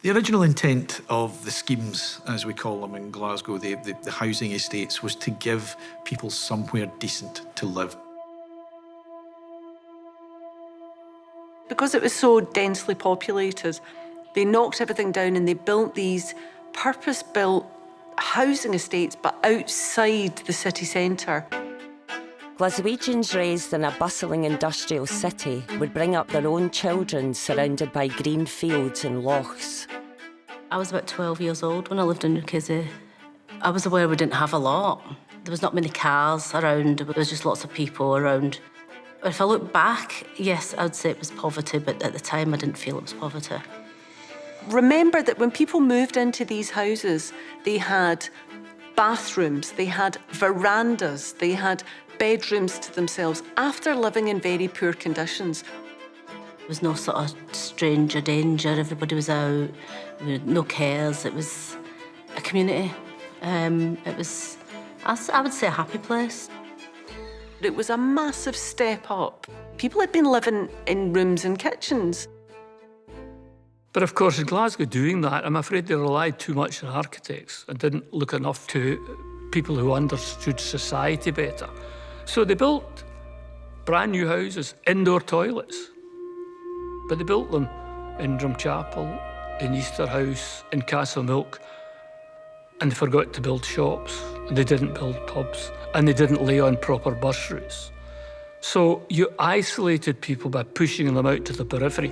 The original intent of the schemes, as we call them in Glasgow, the housing estates, was to give people somewhere decent to live. Because it was so densely populated, they knocked everything down and they built these purpose-built housing estates, but outside the city centre. Glaswegians raised in a bustling industrial city would bring up their own children surrounded by green fields and lochs. I was about 12 years old when I lived in Newcastle. I was aware we didn't have a lot. There was not many cars around, there was just lots of people around. If I look back, yes, I would say it was poverty, but at the time I didn't feel it was poverty. Remember that when people moved into these houses, they had bathrooms, they had verandas, they had bedrooms to themselves after living in very poor conditions. There was no sort of stranger danger, everybody was out, no cares, it was a community. It was, I would say, a happy place. It was a massive step up. People had been living in rooms and kitchens. But of course, in Glasgow doing that, I'm afraid they relied too much on architects and didn't look enough to people who understood society better. So they built brand new houses, indoor toilets, but they built them in Drumchapel, in Easterhouse, in Castlemilk, and they forgot to build shops, and they didn't build pubs, and they didn't lay on proper bus routes. So you isolated people by pushing them out to the periphery.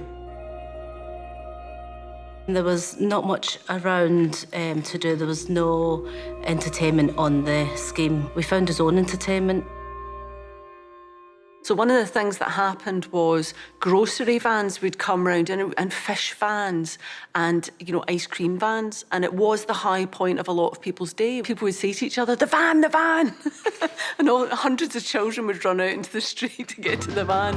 There was not much around to do. There was no entertainment on the scheme. We found our own entertainment. So one of the things that happened was grocery vans would come round and fish vans and, ice cream vans. And it was the high point of a lot of people's day. People would say to each other, the van, the van. And hundreds of children would run out into the street to get to the van.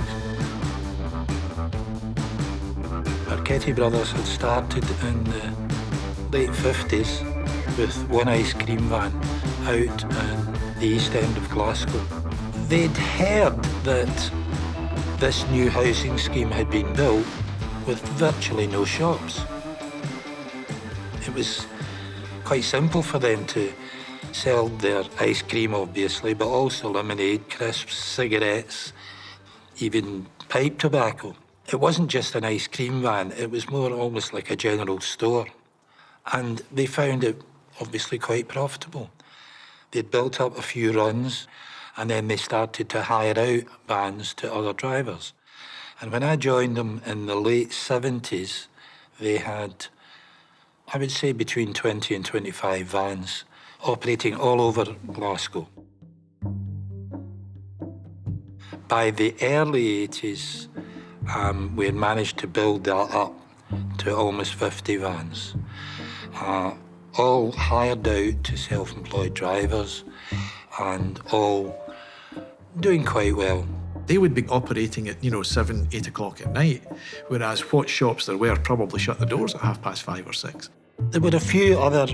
Arquetti brothers had started in the late 50s with one ice cream van out in the east end of Glasgow. They'd heard that this new housing scheme had been built with virtually no shops. It was quite simple for them to sell their ice cream, obviously, but also lemonade, crisps, cigarettes, even pipe tobacco. It wasn't just an ice cream van, it was more almost like a general store. And they found it obviously quite profitable. They'd built up a few runs, and then they started to hire out vans to other drivers. And when I joined them in the late 70s, they had, I would say, between 20 and 25 vans operating all over Glasgow. By the early 80s, we had managed to build that up to almost 50 vans, all hired out to self-employed drivers and all doing quite well. They would be operating at, 7, 8 o'clock at night, whereas what shops there were probably shut the doors at 5:30 or 6. There were a few other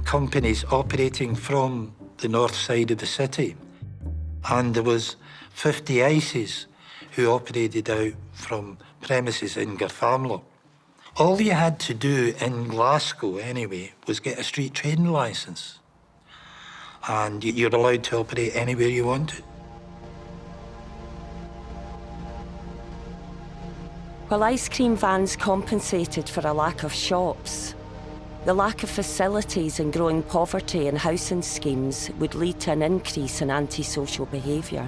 companies operating from the north side of the city, and there was 50 ICEs who operated out from premises in Garthamlow. All you had to do in Glasgow, anyway, was get a street trading licence. And you're allowed to operate anywhere you wanted. While ice cream vans compensated for a lack of shops, the lack of facilities and growing poverty in housing schemes would lead to an increase in antisocial behaviour.